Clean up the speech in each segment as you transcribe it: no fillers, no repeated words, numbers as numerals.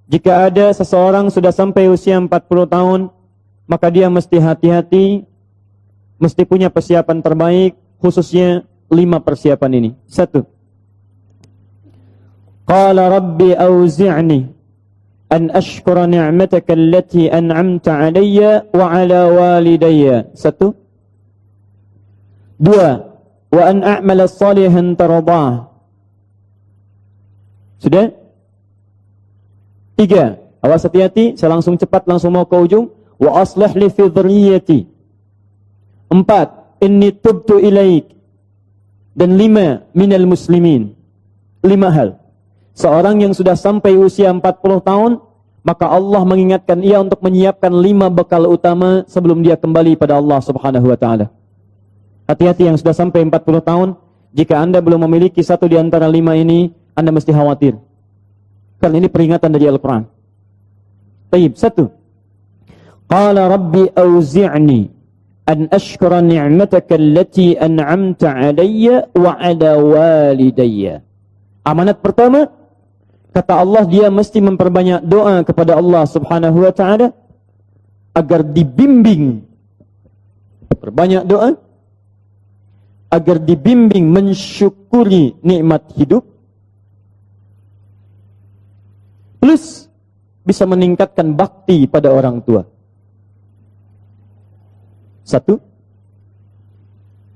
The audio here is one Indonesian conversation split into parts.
Jika ada seseorang sudah sampai usia 40 tahun, maka dia mesti hati-hati, mesti punya persiapan terbaik, khususnya 5 persiapan ini. 1. Qala rabbi auzi'ni an ashkura ni'mataka allati an'amta 'alayya wa 'ala walidayya. 1. 2. Wa an a'mala salihan tardah. Sudah? 3. Awas hati-hati, saya langsung cepat, langsung mau ke ujung. Wa aslih li fi dhurriyyati. 4. Inni tubtu ilaik. Dan 5. Minal muslimin. 5 hal. Seorang yang sudah sampai usia 40 tahun, maka Allah mengingatkan ia untuk menyiapkan 5 bekal utama sebelum dia kembali pada Allah Subhanahu wa ta'ala. Hati-hati yang sudah sampai 40 tahun, jika Anda belum memiliki satu di antara 5 ini, Anda mesti khawatir. Karena ini peringatan dari Al-Quran. Taib. 1. Qala rabbi auzi'ni an ashkura ni'mataka allati an'amta 'alayya wa 'ala walidayya. Amanat pertama, kata Allah, dia mesti memperbanyak doa kepada Allah Subhanahu wa ta'ala agar dibimbing. Perbanyak doa agar dibimbing mensyukuri nikmat hidup, plus bisa meningkatkan bakti pada orang tua. 1.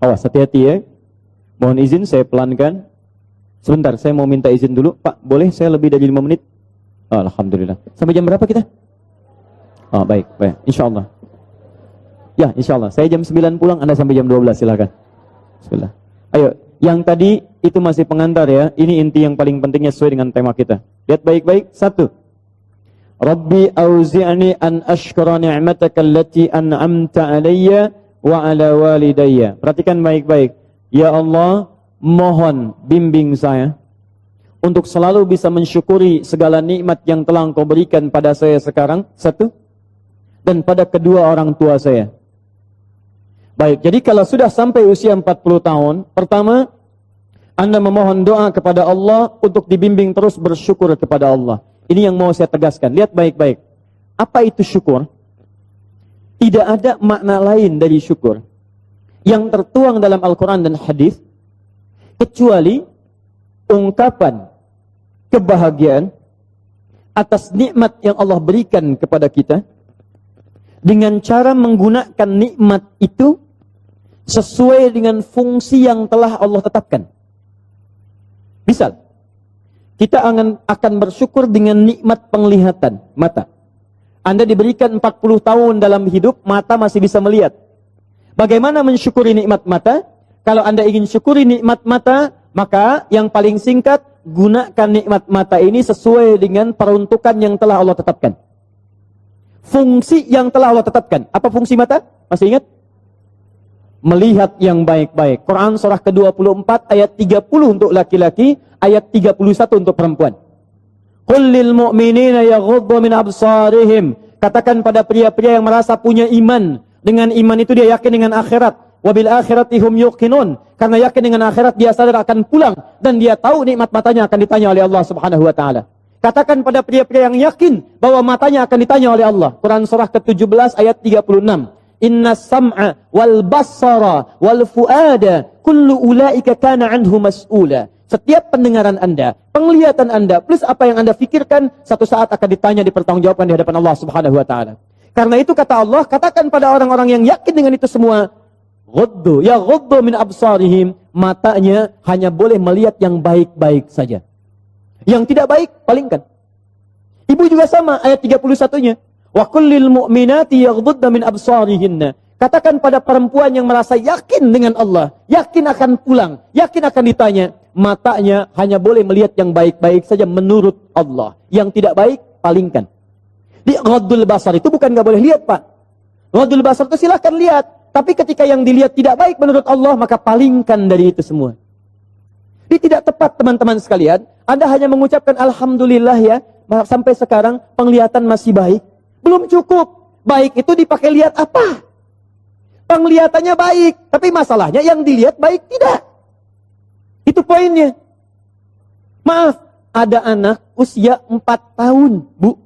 Awas, hati-hati ya. Mohon izin saya pelankan. Sebentar, saya mau minta izin dulu. Pak, boleh saya lebih dari 5 menit? Oh, alhamdulillah. Sampai jam berapa kita? Oh, baik. Insyaallah. Ya, insyaallah. Saya jam 9 pulang, Anda sampai jam 12, silakan. Bismillah. Ayo, yang tadi itu masih pengantar ya. Ini inti yang paling pentingnya sesuai dengan tema kita. Lihat baik-baik. 1. Rabbi auzi'ni an ashkura ni'mataka allati an'amta 'alayya wa 'ala walidayya. Perhatikan baik-baik. Ya Allah, mohon bimbing saya untuk selalu bisa mensyukuri segala nikmat yang telah Engkau berikan pada saya sekarang. 1. Dan pada kedua orang tua saya. Baik, jadi kalau sudah sampai usia 40 tahun, pertama, Anda memohon doa kepada Allah untuk dibimbing terus bersyukur kepada Allah. Ini yang mau saya tegaskan. Lihat baik-baik. Apa itu syukur? Tidak ada makna lain dari syukur yang tertuang dalam Al-Quran dan hadis kecuali ungkapan kebahagiaan atas nikmat yang Allah berikan kepada kita dengan cara menggunakan nikmat itu sesuai dengan fungsi yang telah Allah tetapkan. Misal, kita akan bersyukur dengan nikmat penglihatan mata. Anda diberikan 40 tahun dalam hidup, mata masih bisa melihat. Bagaimana mensyukuri nikmat mata? Kalau Anda ingin syukuri nikmat mata, maka yang paling singkat, gunakan nikmat mata ini sesuai dengan peruntukan yang telah Allah tetapkan. Fungsi yang telah Allah tetapkan. Apa fungsi mata? Masih ingat? Melihat yang baik-baik. Quran surah ke-24 ayat 30 untuk laki-laki, ayat 31 untuk perempuan. Qul lil mu'minina yaghuddu min absarihim. Katakan pada pria-pria yang merasa punya iman. Dengan iman itu dia yakin dengan akhirat. Wabil akhirati hum yuqinun. Karena yakin dengan akhirat dia sadar akan pulang. Dan dia tahu nikmat matanya akan ditanya oleh Allah Subhanahu wa ta'ala. Katakan pada pria-pria yang yakin bahwa matanya akan ditanya oleh Allah. Quran surah ke-17 ayat 36. Inna sam'a wal basara wal fuada kullu ulaika kana anhu mas'ula. Setiap pendengaran Anda, penglihatan Anda, plus apa yang Anda fikirkan, satu saat akan ditanya, dipertanggungjawabkan di hadapan Allah Subhanahu wa ta'ala. Karena itu kata Allah, katakan pada orang-orang yang yakin dengan itu semua, ghuddu min absarihim, matanya hanya boleh melihat yang baik-baik saja. Yang tidak baik, palingkan. Ibu juga sama, ayat 31-nya. Wa kullil mu'minati yaghdudna min absarihinna. Katakan pada perempuan yang merasa yakin dengan Allah, yakin akan pulang, yakin akan ditanya, matanya hanya boleh melihat yang baik-baik saja menurut Allah. Yang tidak baik, palingkan. Di ghaddul basar itu bukan nggak boleh lihat, Pak. Ghaddul basar itu silahkan lihat. Tapi ketika yang dilihat tidak baik menurut Allah, maka palingkan dari itu semua. Ini tidak tepat, teman-teman sekalian. Anda hanya mengucapkan Alhamdulillah ya, sampai sekarang penglihatan masih baik. Belum cukup. Baik itu dipakai lihat apa? Penglihatannya baik. Tapi masalahnya yang dilihat baik tidak. Itu poinnya. Maaf, ada anak usia 4 tahun, Bu.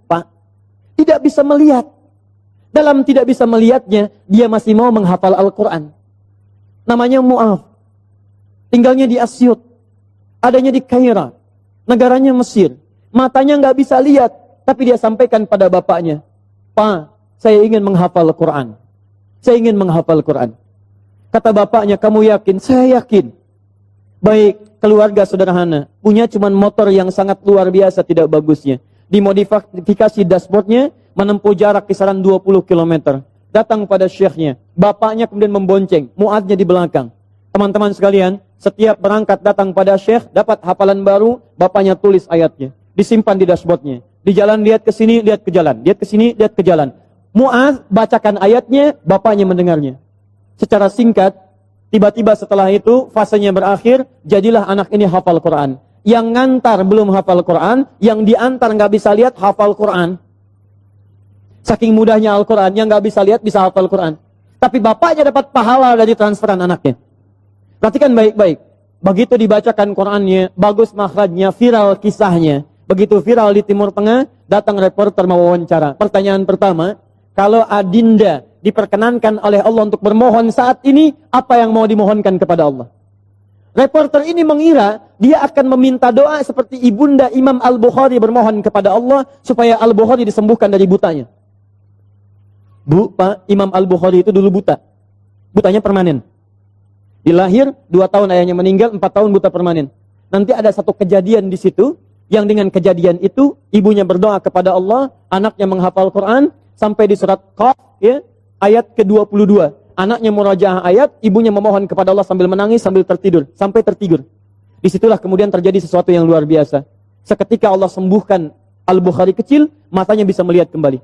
tidak bisa melihat. Dalam tidak bisa melihatnya, dia masih mau menghafal Al-Quran. Namanya Mu'adh. Tinggalnya di Asyut. Adanya di Kaira. Negaranya Mesir. Matanya nggak bisa lihat. Tapi dia sampaikan pada bapaknya, "Pa, saya ingin menghafal Quran. Saya ingin menghafal Quran." Kata bapaknya, "Kamu yakin?" "Saya yakin." Baik, keluarga sederhana. Punya cuman motor yang sangat luar biasa tidak bagusnya. Dimodifikasi dashboardnya, menempuh jarak kisaran 20 km. Datang pada syekhnya. Bapaknya kemudian membonceng. Mu'adhnya di belakang. Teman-teman sekalian, setiap berangkat datang pada syekh, dapat hafalan baru, bapaknya tulis ayatnya. Disimpan di dashboardnya. Di jalan lihat ke sini, lihat ke jalan. Lihat ke sini, lihat ke jalan. Mu'adh bacakan ayatnya, bapaknya mendengarnya. Secara singkat, tiba-tiba setelah itu, fasenya berakhir, jadilah anak ini hafal Quran. Yang ngantar belum hafal Quran, yang diantar nggak bisa lihat, hafal Quran. Saking mudahnya Al-Quran, yang nggak bisa lihat bisa hafal Quran. Tapi bapaknya dapat pahala dari transferan anaknya. Perhatikan baik-baik. Begitu dibacakan Qurannya, bagus makhrajnya, viral kisahnya. Begitu viral di Timur Tengah, datang reporter mewawancara. Pertanyaan pertama, kalau Adinda diperkenankan oleh Allah untuk bermohon saat ini, apa yang mau dimohonkan kepada Allah? Reporter ini mengira dia akan meminta doa seperti ibunda Imam Al-Bukhari bermohon kepada Allah supaya Al-Bukhari disembuhkan dari butanya. Bu, Pak, Imam Al-Bukhari itu dulu buta. Butanya permanen. Dilahir, 2 tahun ayahnya meninggal, 4 tahun buta permanen. Nanti ada satu kejadian di situ, yang dengan kejadian itu, ibunya berdoa kepada Allah, anaknya menghafal Quran, sampai di surat Qaf, ya, ayat ke-22. Anaknya murajaah ayat, ibunya memohon kepada Allah sambil menangis, sambil tertidur. Sampai tertidur. Disitulah kemudian terjadi sesuatu yang luar biasa. Seketika Allah sembuhkan Al-Bukhari kecil, matanya bisa melihat kembali.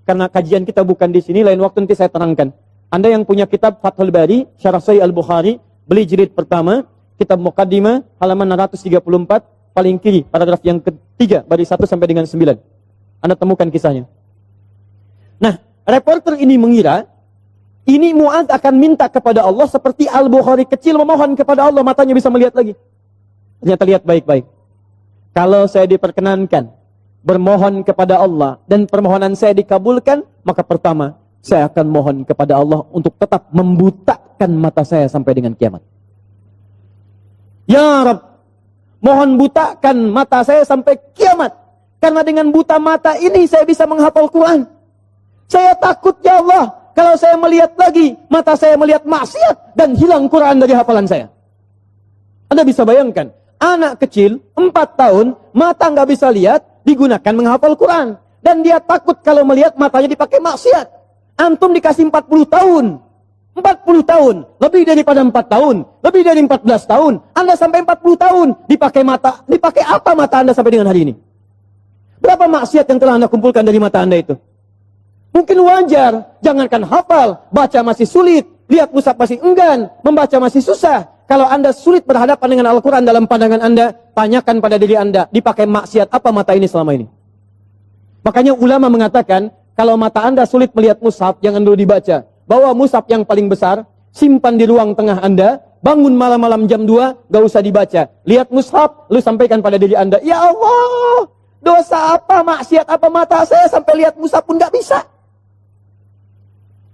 Karena kajian kita bukan di sini, lain waktu nanti saya terangkan. Anda yang punya kitab Fathul Bari, Syarah Sahih Al-Bukhari, beli jilid pertama, kitab Muqaddimah, halaman 634, paling kiri, paragraf yang ketiga, baris 1 sampai dengan 9. Anda temukan kisahnya. Nah, reporter ini mengira, ini Mu'adh akan minta kepada Allah seperti Al-Bukhari kecil memohon kepada Allah, matanya bisa melihat lagi. Ternyata lihat baik-baik. Kalau saya diperkenankan bermohon kepada Allah dan permohonan saya dikabulkan, maka pertama, saya akan mohon kepada Allah untuk tetap membutakan mata saya sampai dengan kiamat. Ya Rabb, mohon butakan mata saya sampai kiamat. Karena dengan buta mata ini saya bisa menghafal Quran. Saya takut ya Allah, kalau saya melihat lagi, mata saya melihat maksiat dan hilang Quran dari hafalan saya. Anda bisa bayangkan, anak kecil 4 tahun, mata nggak bisa lihat, digunakan menghafal Quran. Dan dia takut kalau melihat matanya dipakai maksiat. Antum dikasih 40 tahun. 40 tahun. Lebih daripada 4 tahun. Lebih dari 14 tahun. Anda sampai 40 tahun. Dipakai mata. Dipakai apa mata Anda sampai dengan hari ini? Berapa maksiat yang telah Anda kumpulkan dari mata Anda itu? Mungkin wajar. Jangankan hafal. Baca masih sulit. Lihat mushaf masih enggan. Membaca masih susah. Kalau Anda sulit berhadapan dengan Al-Quran dalam pandangan Anda, tanyakan pada diri Anda, dipakai maksiat apa mata ini selama ini? Makanya ulama mengatakan, kalau mata Anda sulit melihat mushaf, jangan dulu dibaca. Bawa mushaf yang paling besar, simpan di ruang tengah Anda, bangun malam-malam jam 2, gak usah dibaca. Lihat mushaf, lu sampaikan pada diri Anda, ya Allah, dosa apa, maksiat apa mata saya sampai lihat mushaf pun gak bisa.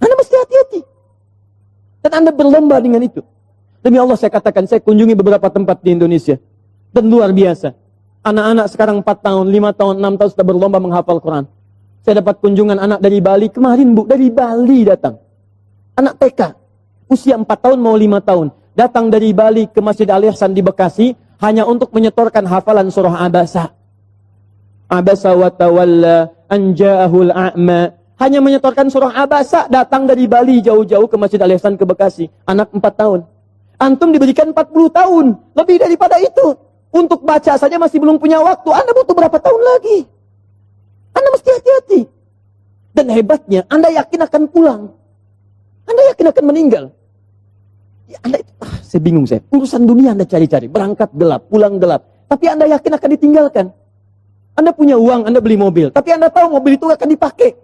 Anda mesti hati-hati. Dan Anda berlomba dengan itu. Demi Allah saya katakan, saya kunjungi beberapa tempat di Indonesia. Dan luar biasa. Anak-anak sekarang 4 tahun, 5 tahun, 6 tahun sudah berlomba menghafal Quran. Saya dapat kunjungan anak dari Bali. Kemarin Bu, dari Bali datang. Anak TK. Usia 4 tahun mau 5 tahun. Datang dari Bali ke Masjid Al-Ihsan di Bekasi. Hanya untuk menyetorkan hafalan surah Abasa. Abasa wa tawalla anja'ahul a'ma. Hanya menyetorkan surah Abasa. Datang dari Bali jauh-jauh ke Masjid Al-Ihsan ke Bekasi. Anak 4 tahun. Antum diberikan 40 tahun. Lebih daripada itu. Untuk baca saja masih belum punya waktu. Anda butuh berapa tahun lagi? Anda mesti hati-hati. Dan hebatnya, Anda yakin akan pulang. Anda yakin akan meninggal. Ya, Anda itu, saya bingung saya. Urusan dunia Anda cari-cari. Berangkat gelap, pulang gelap. Tapi Anda yakin akan ditinggalkan. Anda punya uang, Anda beli mobil. Tapi Anda tahu mobil itu akan dipakai.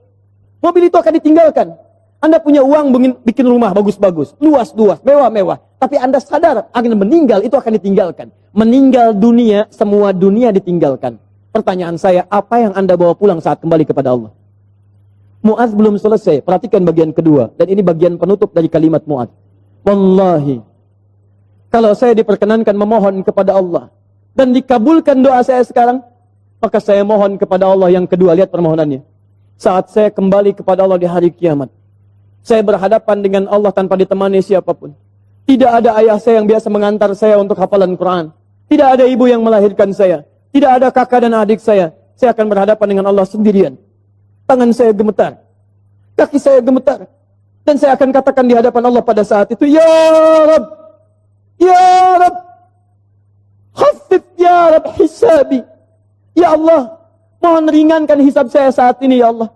Mobil itu akan ditinggalkan. Anda punya uang bikin rumah bagus-bagus, luas-luas, mewah-mewah. Tapi Anda sadar akan meninggal itu akan ditinggalkan. Meninggal dunia, semua dunia ditinggalkan. Pertanyaan saya, apa yang Anda bawa pulang saat kembali kepada Allah? Mu'adz belum selesai. Perhatikan bagian kedua. Dan ini bagian penutup dari kalimat Mu'adz. Wallahi, kalau saya diperkenankan memohon kepada Allah dan dikabulkan doa saya sekarang, maka saya mohon kepada Allah yang kedua. Lihat permohonannya. Saat saya kembali kepada Allah di hari kiamat, saya berhadapan dengan Allah tanpa ditemani siapapun. Tidak ada ayah saya yang biasa mengantar saya untuk hafalan Quran. Tidak ada ibu yang melahirkan saya. Tidak ada kakak dan adik saya. Saya akan berhadapan dengan Allah sendirian. Tangan saya gemetar, kaki saya gemetar, dan saya akan katakan di hadapan Allah pada saat itu, Ya Rabb, Ya Rabb, khaffif Ya Rabb hisabi. Ya Allah, mohon ringankan hisab saya saat ini, Ya Allah.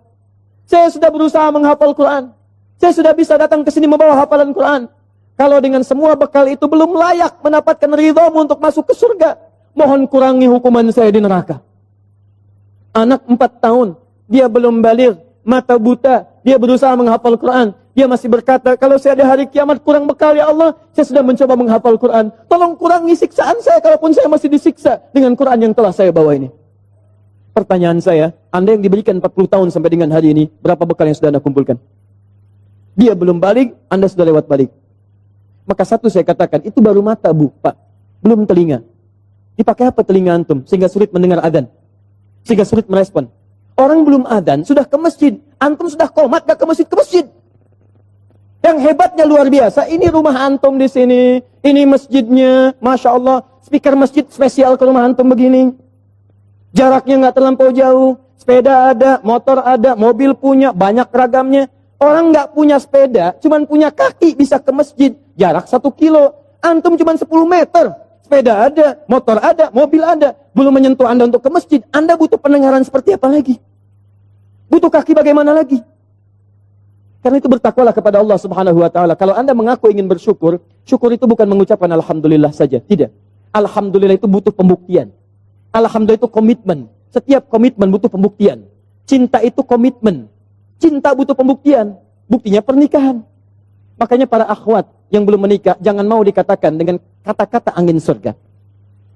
Saya sudah berusaha menghafal Quran. Saya sudah bisa datang ke sini membawa hafalan Quran. Kalau dengan semua bekal itu belum layak mendapatkan ridhamu untuk masuk ke surga, mohon kurangi hukuman saya di neraka. Anak 4 tahun, dia belum baligh, mata buta, dia berusaha menghafal Quran. Dia masih berkata, kalau saya di hari kiamat kurang bekal, Ya Allah, saya sudah mencoba menghafal Quran. Tolong kurangi siksaan saya, kalaupun saya masih disiksa dengan Quran yang telah saya bawa ini. Pertanyaan saya, Anda yang diberikan 40 tahun sampai dengan hari ini, berapa bekal yang sudah Anda kumpulkan? Dia belum balik, Anda sudah lewat balik. Maka satu saya katakan, itu baru mata, Bu, Pak. Belum telinga. Dipakai apa telinga antum? Sehingga sulit mendengar adzan. Sehingga sulit merespon. Orang belum adzan, sudah ke masjid. Antum sudah komat, gak ke masjid, ke masjid. Yang hebatnya luar biasa, ini rumah antum di sini. Ini masjidnya, Masya Allah. Speaker masjid spesial ke rumah antum begini. Jaraknya nggak terlampau jauh, sepeda ada, motor ada, mobil punya, banyak ragamnya. Orang nggak punya sepeda, cuman punya kaki bisa ke masjid, jarak 1 kilo. Antum cuman 10 meter, sepeda ada, motor ada, mobil ada. Belum menyentuh Anda untuk ke masjid, Anda butuh pendengaran seperti apa lagi? Butuh kaki bagaimana lagi? Karena itu bertakwalah kepada Allah Subhanahu wa Ta'ala. Kalau Anda mengaku ingin bersyukur, syukur itu bukan mengucapkan Alhamdulillah saja, tidak. Alhamdulillah itu butuh pembuktian. Alhamdulillah itu komitmen. Setiap komitmen butuh pembuktian. Cinta itu komitmen. Cinta butuh pembuktian. Buktinya pernikahan. Makanya para akhwat yang belum menikah, jangan mau dikatakan dengan kata-kata angin surga.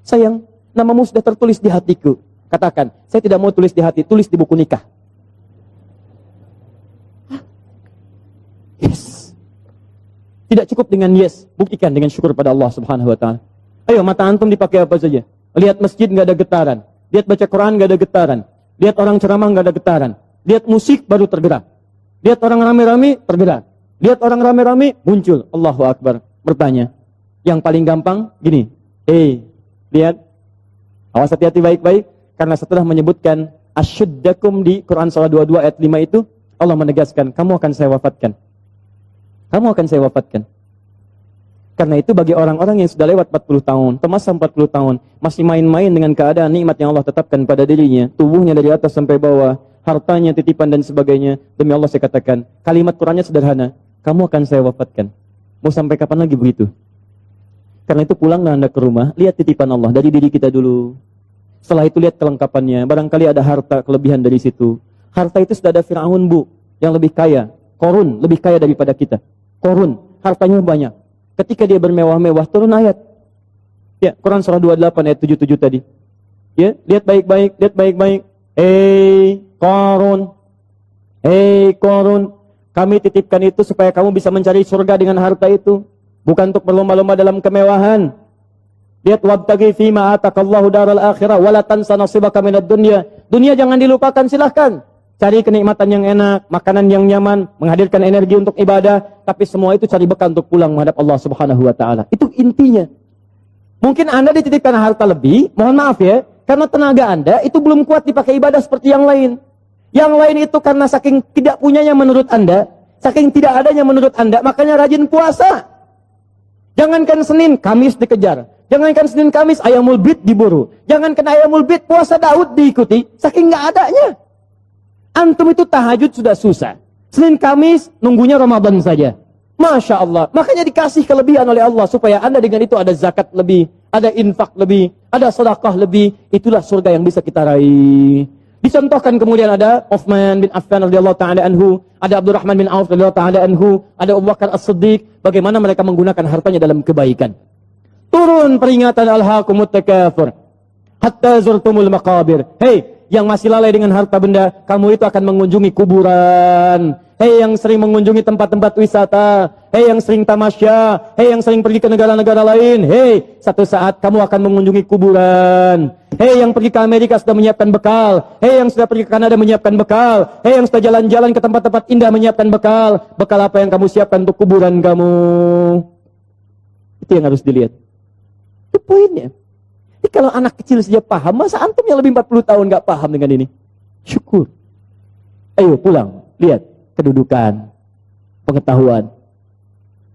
Sayang, namamu sudah tertulis di hatiku. Katakan, saya tidak mau tulis di hati, tulis di buku nikah. Yes. Tidak cukup dengan yes, buktikan dengan syukur pada Allah Subhanahu wa Ta'ala. Ayo, mata antum dipakai apa saja? Lihat masjid nggak ada getaran, lihat baca Quran nggak ada getaran, lihat orang ceramah nggak ada getaran, lihat musik baru tergerak, lihat orang rame-rame tergerak, lihat orang rame-rame muncul. Allahu Akbar. Bertanya, yang paling gampang gini, lihat, awas hati-hati baik-baik, karena setelah menyebutkan asyuddakum di Quran surah 22 ayat 5 itu, Allah menegaskan, kamu akan saya wafatkan. Kamu akan saya wafatkan. Karena itu bagi orang-orang yang sudah lewat 40 tahun, termasuk 40 tahun, masih main-main dengan keadaan nikmat yang Allah tetapkan pada dirinya, tubuhnya dari atas sampai bawah, hartanya, titipan dan sebagainya, demi Allah saya katakan, kalimat Qurannya sederhana, kamu akan saya wafatkan. Mau sampai kapan lagi begitu? Karena itu pulanglah Anda ke rumah, lihat titipan Allah dari diri kita dulu. Setelah itu lihat kelengkapannya, barangkali ada harta kelebihan dari situ. Harta itu sudah ada Fir'aun, Bu, yang lebih kaya, Korun, lebih kaya daripada kita. Korun, hartanya banyak. Ketika dia bermewah-mewah, turun ayat. Ya, Quran surah 28 ayat 77 tadi. Ya, lihat baik-baik, lihat baik-baik. Korun, Korun, kami titipkan itu supaya kamu bisa mencari surga dengan harta itu. Bukan untuk berlomba-lomba dalam kemewahan. Lihat, wabtaghi fima atakallahu daral akhirah, wala tansa nasibaka minad dunya. Dunia jangan dilupakan, silahkan. Cari kenikmatan yang enak, makanan yang nyaman, menghadirkan energi untuk ibadah, tapi semua itu cari bekal untuk pulang menghadap Allah Subhanahu wa Ta'ala. Itu intinya. Mungkin Anda dititipkan harta lebih, mohon maaf ya, karena tenaga Anda itu belum kuat dipakai ibadah seperti yang lain. Yang lain itu karena saking tidak punyanya menurut Anda, saking tidak adanya menurut Anda, makanya rajin puasa. Jangankan Senin, Kamis dikejar. Jangankan Senin, Kamis, ayamul bid diburu. Jangankan ayamul bid, puasa Daud diikuti, saking nggak adanya. Antum itu tahajud sudah susah. Senin Kamis nunggunya Ramadan saja. Masya Allah. Makanya dikasih kelebihan oleh Allah supaya Anda dengan itu ada zakat lebih, ada infak lebih, ada sedekah lebih. Itulah surga yang bisa kita raih. Dicontohkan kemudian ada Utsman bin Affan radhiyallahu taala anhu, ada Abdurrahman bin Auf radhiyallahu taala anhu, ada Abu Bakar As-Siddiq, bagaimana mereka menggunakan hartanya dalam kebaikan. Turun peringatan alhaakumut takafur hatta zurtumul maqabir. Hei, yang masih lalai dengan harta benda, kamu itu akan mengunjungi kuburan. Hei yang sering mengunjungi tempat-tempat wisata, hei yang sering tamasya, hei yang sering pergi ke negara-negara lain, hei, satu saat kamu akan mengunjungi kuburan. Hei yang pergi ke Amerika sudah menyiapkan bekal, hei yang sudah pergi ke Kanada menyiapkan bekal, hei yang sudah jalan-jalan ke tempat-tempat indah menyiapkan bekal. Bekal apa yang kamu siapkan untuk kuburan kamu? Itu yang harus dilihat. Itu poinnya. Jadi kalau anak kecil saja paham, masa antum yang lebih 40 tahun gak paham dengan ini? Syukur. Ayo pulang, lihat kedudukan, pengetahuan.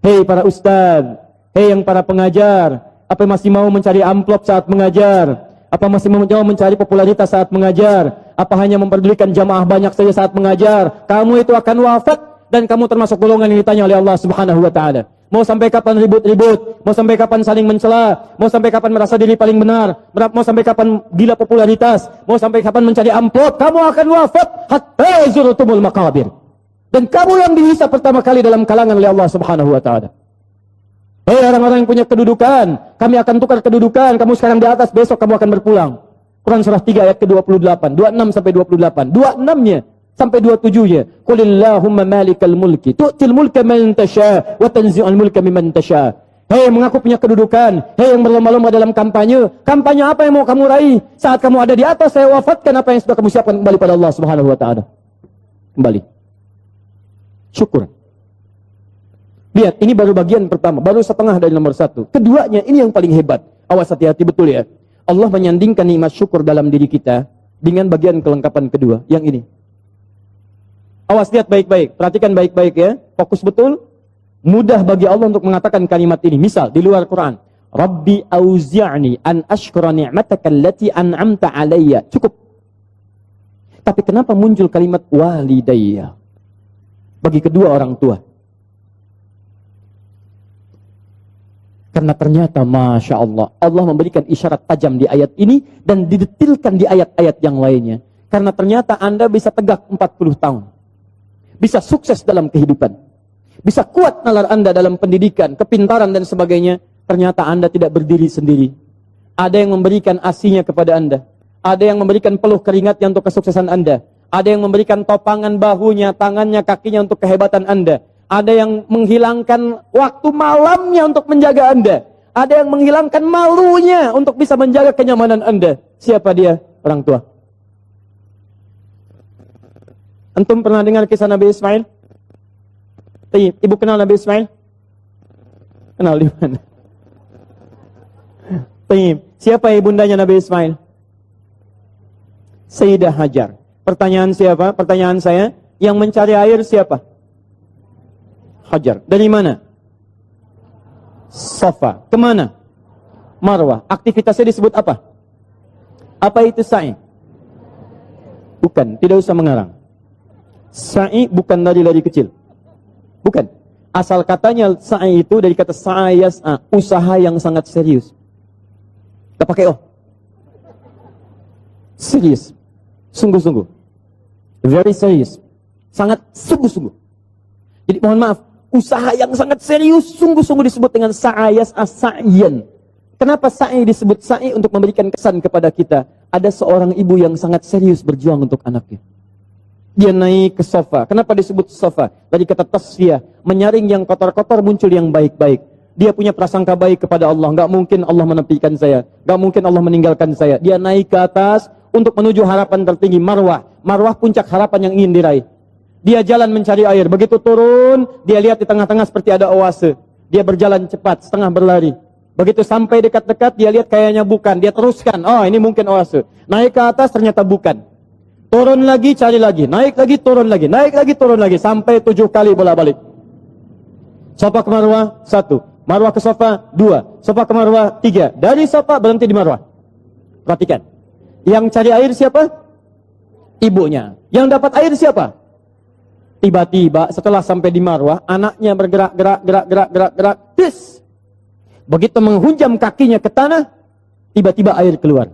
Hei para ustaz, hei yang para pengajar, apa masih mau mencari amplop saat mengajar? Apa masih mau mencari popularitas saat mengajar? Apa hanya memperdulikan jamaah banyak saja saat mengajar? Kamu itu akan wafat dan kamu termasuk golongan yang ditanya oleh Allah Subhanahu wa taala. Mau sampai kapan ribut-ribut? Mau sampai kapan saling mencela? Mau sampai kapan merasa diri paling benar? Mau sampai kapan gila popularitas? Mau sampai kapan mencari amplop? Kamu akan wafat hatta zurtumul maqabir. Dan kamu yang dihisab pertama kali dalam kalangan oleh Allah Subhanahu wa taala. Hei orang-orang yang punya kedudukan, kami akan tukar kedudukan. Kamu sekarang di atas, besok kamu akan berpulang. Quran surah 3 ayat ke-28, 26 sampai 28. 26-nya sampai 27-nya. Qulillahumma malikal mulki tu'til mulka man tasha wa tanzi'ul mulka mimman tasha. Hei mengaku punya kedudukan, hei yang berlomba-lomba dalam kampanye. Kampanye apa yang mau kamu raih? Saat kamu ada di atas, saya wafatkan apa yang sudah kamu siapkan kembali pada Allah Subhanahu wa taala. Kembali. Syukur. Lihat, ini baru bagian pertama, baru setengah dari nomor 1. Keduanya, ini yang paling hebat. Awas, hati-hati betul ya. Allah menyandingkan nikmat syukur dalam diri kita dengan bagian kelengkapan kedua, yang ini. Awas, lihat baik-baik, perhatikan baik-baik ya. Fokus betul. Mudah bagi Allah untuk mengatakan kalimat ini. Misal, di luar Quran. Rabbi auzi'ni an ashkura ni'mataka allati an'amta alayya. Cukup. Tapi kenapa muncul kalimat walidayya? Bagi kedua orang tua. Karena ternyata Masya Allah, Allah memberikan isyarat tajam di ayat ini dan didetilkan di ayat-ayat yang lainnya. Karena ternyata Anda bisa tegak 40 tahun. Bisa sukses dalam kehidupan. Bisa kuat nalar Anda dalam pendidikan, kepintaran dan sebagainya. Ternyata Anda tidak berdiri sendiri. Ada yang memberikan asinya kepada Anda. Ada yang memberikan peluh keringatnya untuk kesuksesan Anda. Ada yang memberikan topangan bahunya, tangannya, kakinya untuk kehebatan Anda. Ada yang menghilangkan waktu malamnya untuk menjaga Anda. Ada yang menghilangkan malunya untuk bisa menjaga kenyamanan Anda. Siapa dia? Orang tua. Antum pernah dengar kisah Nabi Ismail? Ibu kenal Nabi Ismail? Kenal di mana? Siapa ibundanya Nabi Ismail? Sayyidah Hajar. Pertanyaan siapa? Pertanyaan saya, yang mencari air siapa? Hajar. Dari mana? Safa. Kemana? Marwah. Aktivitasnya disebut apa? Apa itu sa'i? Bukan, tidak usah mengarang. Sa'i bukan lari-lari kecil. Bukan. Asal katanya sa'i itu dari kata sa'ayas'a, usaha yang sangat serius. Kita pakai serius. Sungguh-sungguh. Very serious. Sangat sungguh-sungguh. Jadi mohon maaf, usaha yang sangat serius, sungguh-sungguh disebut dengan sa'ayas as-sa'yan. Kenapa sa'i disebut sa'i? Untuk memberikan kesan kepada kita. Ada seorang ibu yang sangat serius berjuang untuk anaknya. Dia naik ke sofa. Kenapa disebut sofa? Dari kata tasfiyah. Menyaring yang kotor-kotor, muncul yang baik-baik. Dia punya prasangka baik kepada Allah. Gak mungkin Allah menepikan saya. Gak mungkin Allah meninggalkan saya. Dia naik ke atas untuk menuju harapan tertinggi, marwah. Marwah puncak harapan yang ingin diraih. Dia jalan mencari air. Begitu turun, dia lihat di tengah-tengah seperti ada oase. Dia berjalan cepat, setengah berlari. Begitu sampai dekat-dekat, dia lihat kayaknya bukan. Dia teruskan, oh ini mungkin oase. Naik ke atas, ternyata bukan. Turun lagi, cari lagi. Naik lagi, turun lagi. Naik lagi, turun lagi. Sampai 7 kali bolak-balik. Sofa ke Marwah, 1. Marwah ke Sofa, 2. Sofa ke Marwah, 3. Dari Sofa berhenti di Marwah. Perhatikan. Yang cari air siapa? Ibunya. Yang dapat air siapa? Tiba-tiba setelah sampai di Marwah, anaknya bergerak. Tis. Begitu menghunjam kakinya ke tanah, tiba-tiba air keluar.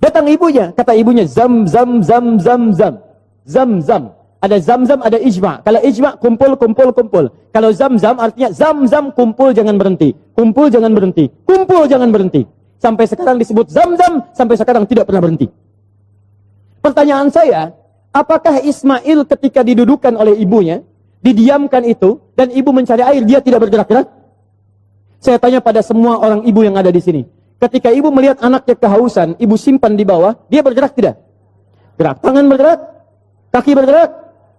Datang ibunya, kata ibunya, zam. Ada zam, ada ijma. Kalau ijma, kumpul. Kalau zam artinya zam, kumpul jangan berhenti. Kumpul jangan berhenti. Sampai sekarang disebut zam, sampai sekarang tidak pernah berhenti. Pertanyaan saya, apakah Ismail ketika didudukan oleh ibunya, didiamkan itu, dan ibu mencari air, dia tidak bergerak-gerak? Saya tanya pada semua orang ibu yang ada di sini. Ketika ibu melihat anaknya kehausan, ibu simpan di bawah, dia bergerak tidak? Gerak. Tangan bergerak, kaki bergerak.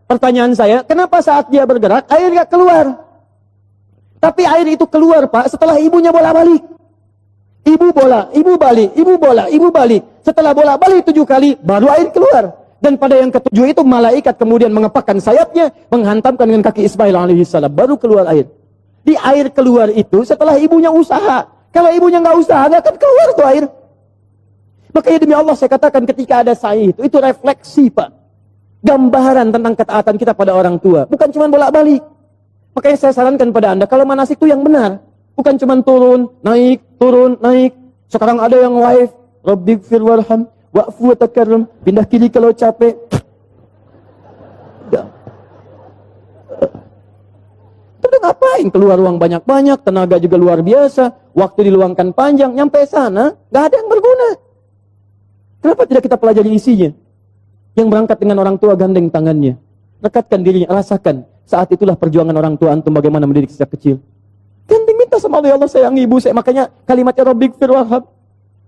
Pertanyaan saya, kenapa saat dia bergerak, air gak keluar? Tapi air itu keluar, Pak, setelah ibunya bola-balik. Ibu bola, ibu balik, ibu bola, ibu balik. Setelah bola-balik 7 kali, baru air keluar. Dan pada yang ke-7 itu, malaikat kemudian mengepakkan sayapnya, menghantamkan dengan kaki Ismail alaihissalam. Baru keluar air. Di air keluar itu, setelah ibunya usaha. Kalau ibunya nggak usaha, nggak akan keluar tuh air. Makanya demi Allah saya katakan ketika ada sa'i itu refleksi, Pak. Gambaran tentang ketaatan kita pada orang tua. Bukan cuma bolak-balik. Makanya saya sarankan pada Anda, kalau manasik itu yang benar. Bukan cuma turun, naik, Sekarang ada yang waif. Rabbighfir warham, wa'fu wa takarram. Pindah kiri kalau capek. Udah ngapain? Keluar uang banyak-banyak, tenaga juga luar biasa. Waktu diluangkan panjang, nyampe sana, nggak ada yang berguna. Kenapa tidak kita pelajari isinya? Yang berangkat dengan orang tua gandeng tangannya. Rekatkan dirinya, rasakan. Saat itulah perjuangan orang tua antum bagaimana mendidik sejak kecil. Gandeng minta sama Allah, ya Allah sayang ibu saya. Makanya kalimatnya Rabbighfir warham.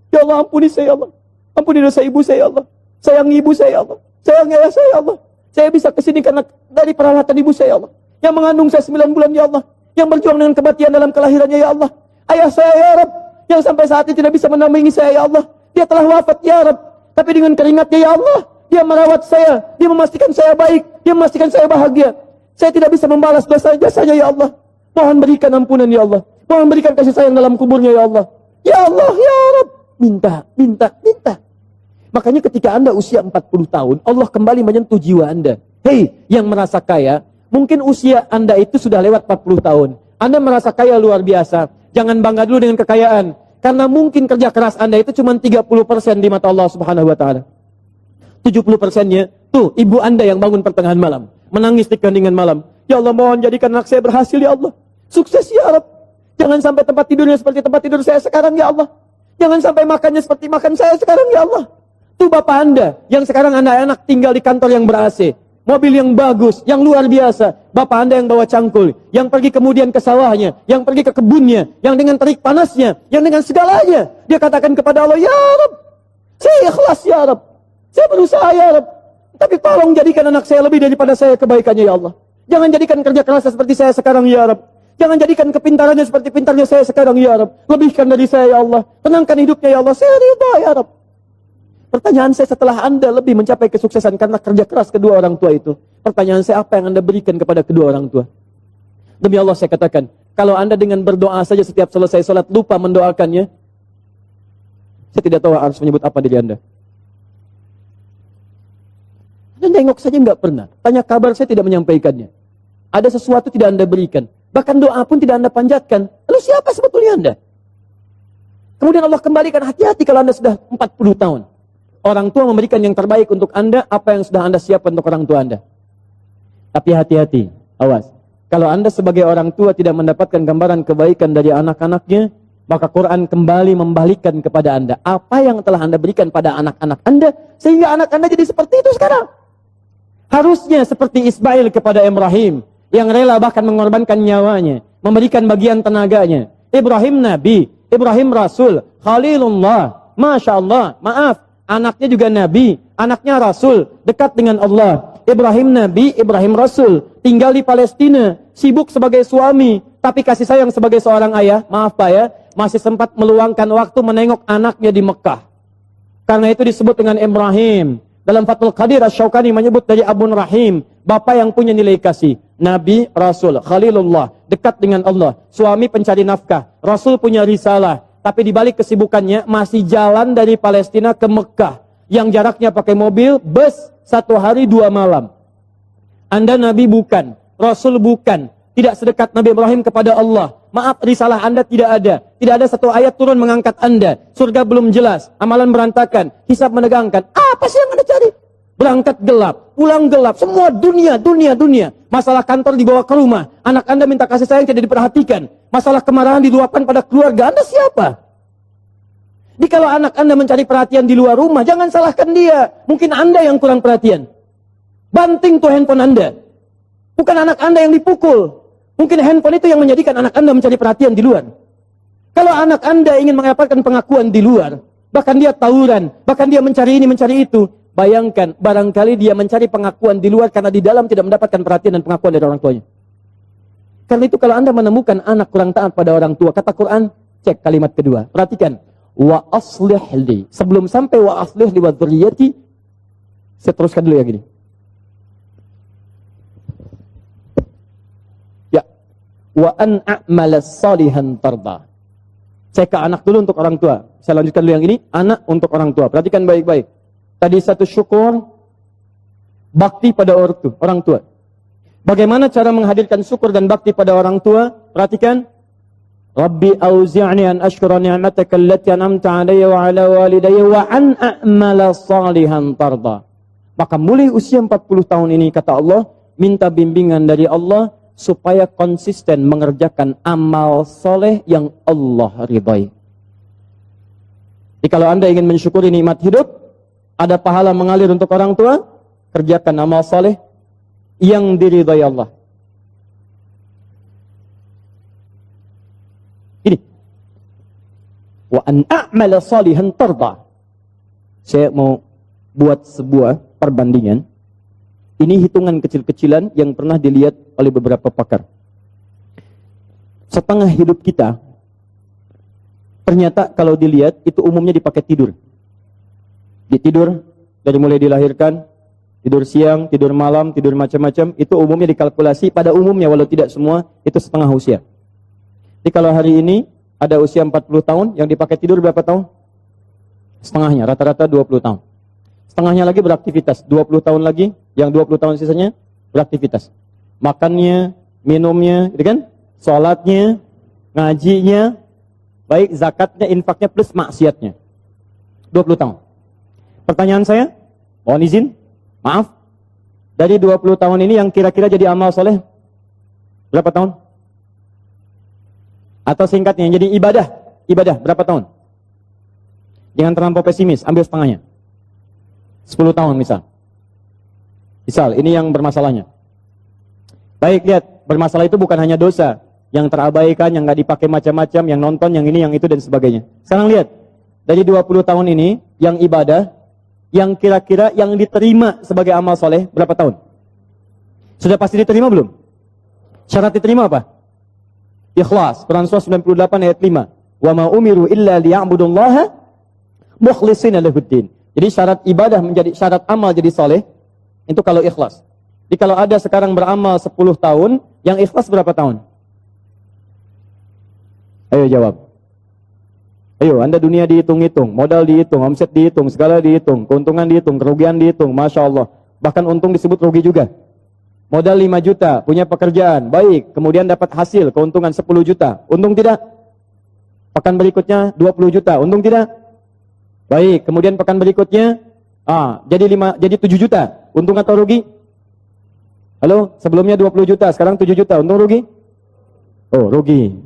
Ya Allah ampuni saya, ya Allah. Ampuni dosa ibu saya, ya Allah. Sayang ibu saya, ya Allah. Sayang ayah saya, ya Allah. Saya bisa kesini karena dari perawatan ibu saya, ya Allah. Yang mengandung saya 9 bulan, ya Allah. Yang berjuang dengan kematian dalam kelahirannya, ya Allah. Ayah saya, ya Rabb. Yang sampai saat ini tidak bisa menampingi saya, ya Allah. Dia telah wafat, ya Rabb. Tapi dengan keringatnya, ya Allah. Dia merawat saya, dia memastikan saya baik, dia memastikan saya bahagia. Saya tidak bisa membalas dosa-jasanya, ya Allah. Mohon berikan ampunan, ya Allah. Mohon berikan kasih sayang dalam kuburnya, ya Allah. Ya Allah, ya Rabb. Minta. Makanya ketika Anda usia 40 tahun, Allah kembali menyentuh jiwa Anda. Hei, yang merasa kaya, mungkin usia Anda itu sudah lewat 40 tahun. Anda merasa kaya luar biasa. Jangan bangga dulu dengan kekayaan. Karena mungkin kerja keras Anda itu cuma 30% di mata Allah Subhanahu wa Ta'ala. 70%-nya, tuh ibu Anda yang bangun pertengahan malam, menangis di keheningan malam. Ya Allah, mohon jadikan anak saya berhasil, ya Allah. Sukses, ya Rabb. Jangan sampai tempat tidurnya seperti tempat tidur saya sekarang, ya Allah. Jangan sampai makannya seperti makan saya sekarang, ya Allah. Tuh bapak Anda, yang sekarang anak-anak tinggal di kantor yang ber-AC, mobil yang bagus, yang luar biasa. Bapak Anda yang bawa cangkul, yang pergi kemudian ke sawahnya, yang pergi ke kebunnya, yang dengan terik panasnya, yang dengan segalanya. Dia katakan kepada Allah, ya Rabb, saya ikhlas, ya Rabb. Saya berusaha, ya Rabb. Tapi tolong jadikan anak saya lebih daripada saya kebaikannya, ya Allah. Jangan jadikan kerja kerasnya seperti saya sekarang, ya Rabb. Jangan jadikan kepintarannya seperti pintarnya saya sekarang, ya Rabb. Lebihkan dari saya, ya Allah. Tenangkan hidupnya, ya Allah. Saya ridha, ya Rabb. Pertanyaan saya, setelah Anda lebih mencapai kesuksesan karena kerja keras kedua orang tua itu, pertanyaan saya, apa yang Anda berikan kepada kedua orang tua? Demi Allah saya katakan, kalau Anda dengan berdoa saja setiap selesai sholat lupa mendoakannya, saya tidak tahu harus menyebut apa diri Anda. Anda nengok saja nggak pernah. Tanya kabar saya tidak menyampaikannya. Ada sesuatu tidak Anda berikan. Bahkan doa pun tidak Anda panjatkan. Lalu siapa sebetulnya Anda? Kemudian Allah kembalikan, hati-hati kalau Anda sudah 40 tahun. Orang tua memberikan yang terbaik untuk Anda, apa yang sudah Anda siapkan untuk orang tua Anda. Tapi hati-hati, awas. Kalau Anda sebagai orang tua tidak mendapatkan gambaran kebaikan dari anak-anaknya, maka Quran kembali membalikkan kepada Anda. Apa yang telah Anda berikan pada anak-anak Anda, sehingga anak Anda jadi seperti itu sekarang. Harusnya seperti Ismail kepada Ibrahim, yang rela bahkan mengorbankan nyawanya, memberikan bagian tenaganya. Ibrahim Nabi, Ibrahim Rasul, Khalilullah, Masya Allah, maaf, anaknya juga Nabi, anaknya Rasul, dekat dengan Allah. Ibrahim Nabi, Ibrahim Rasul, tinggal di Palestina, sibuk sebagai suami, tapi kasih sayang sebagai seorang ayah, maaf Pak ya, masih sempat meluangkan waktu menengok anaknya di Mekah. Karena itu disebut dengan Ibrahim. Dalam Fathul Qadir Asy-Syaukani menyebut dari Abun Rahim, bapak yang punya nilai kasih, Nabi, Rasul, Khalilullah, dekat dengan Allah, suami pencari nafkah, Rasul punya risalah, tapi dibalik kesibukannya masih jalan dari Palestina ke Mekah, yang jaraknya pakai mobil, bus, 1 hari 2 malam. Anda Nabi bukan, Rasul bukan, tidak sedekat Nabi Ibrahim kepada Allah. Maaf, risalah Anda tidak ada. Tidak ada satu ayat turun mengangkat Anda. Surga belum jelas, amalan berantakan, hisab menegangkan. Apa sih yang Anda cari? Berangkat gelap, pulang gelap, semua dunia. Masalah kantor dibawa ke rumah, anak Anda minta kasih sayang tidak diperhatikan. Masalah kemarahan diluapkan pada keluarga Anda siapa? Jadi kalau anak Anda mencari perhatian di luar rumah, jangan salahkan dia. Mungkin Anda yang kurang perhatian. Banting tuh handphone Anda. Bukan anak Anda yang dipukul. Mungkin handphone itu yang menjadikan anak Anda mencari perhatian di luar. Kalau anak Anda ingin mendapatkan pengakuan di luar, bahkan dia tawuran, bahkan dia mencari ini, mencari itu, bayangkan, barangkali dia mencari pengakuan di luar karena di dalam tidak mendapatkan perhatian dan pengakuan dari orang tuanya. Karena itu kalau Anda menemukan anak kurang taat pada orang tua, kata Quran, cek kalimat kedua. Perhatikan. Wa aslih li. Sebelum sampai wa aslih li wa dzurriyyati, saya teruskan dulu yang ini. Ya. Wa an a'mala salihan tarda. Cek ke anak dulu untuk orang tua. Saya lanjutkan dulu yang ini, anak untuk orang tua. Perhatikan baik-baik. Tadi satu syukur, bakti pada orang tua. Bagaimana cara menghadirkan syukur dan bakti pada orang tua? Perhatikan. Rabbi auzi'ni an ashkura ni'mataka allati an'amta 'alayya wa 'ala walidayya wa an a'mala salihan tarda. Maka mulai usia 40 tahun ini kata Allah, minta bimbingan dari Allah supaya konsisten mengerjakan amal soleh yang Allah ridhai. Jadi kalau Anda ingin mensyukuri nikmat hidup, ada pahala mengalir untuk orang tua, kerjakan amal soleh yang diridhai Allah. Ini. Wa an a'mala salihan tarda. Saya mau buat sebuah perbandingan. Ini hitungan kecil-kecilan yang pernah dilihat oleh beberapa pakar. Setengah hidup kita, ternyata kalau dilihat, itu umumnya dipakai tidur. Tidur, dari mulai dilahirkan, tidur siang, tidur malam, tidur macam-macam, itu umumnya dikalkulasi, pada umumnya, walau tidak semua, itu setengah usia. Jadi kalau hari ini, ada usia 40 tahun, yang dipakai tidur berapa tahun? Setengahnya, rata-rata 20 tahun. Setengahnya lagi beraktivitas, 20 tahun lagi, yang 20 tahun sisanya beraktivitas. Makannya, minumnya, gitu kan? Sholatnya, ngajinya, baik zakatnya, infaknya, plus maksiatnya. 20 tahun. Pertanyaan saya, mohon izin, maaf, dari 20 tahun ini yang kira-kira jadi amal soleh, berapa tahun? Atau singkatnya, yang jadi ibadah, berapa tahun? Jangan terlampau pesimis, ambil setengahnya. 10 tahun misal. Misal, ini yang bermasalahnya. Baik, lihat, bermasalah itu bukan hanya dosa, yang terabaikan, yang nggak dipakai macam-macam, yang nonton, yang ini, yang itu, dan sebagainya. Sekarang lihat, dari 20 tahun ini, yang ibadah, yang kira-kira yang diterima sebagai amal soleh, berapa tahun? Sudah pasti diterima belum? Syarat diterima apa? Ikhlas, Quran surah 98 ayat 5. Wa ma umiru illa liya'budullaha mukhlishina lahuddin. Jadi syarat ibadah menjadi syarat amal jadi soleh, itu kalau ikhlas. Jadi kalau ada sekarang beramal 10 tahun, yang ikhlas berapa tahun? Ayo jawab. Ayo, Anda dunia dihitung-hitung, modal dihitung, omset dihitung, segala dihitung, keuntungan dihitung, kerugian dihitung, Masya Allah. Bahkan untung disebut rugi juga. Modal 5 juta, punya pekerjaan, baik, kemudian dapat hasil, keuntungan 10 juta, untung tidak? Pekan berikutnya 20 juta, untung tidak? Baik, kemudian pekan berikutnya, jadi 7 juta, untung atau rugi? Halo, sebelumnya 20 juta, sekarang 7 juta, untung rugi? Oh, rugi.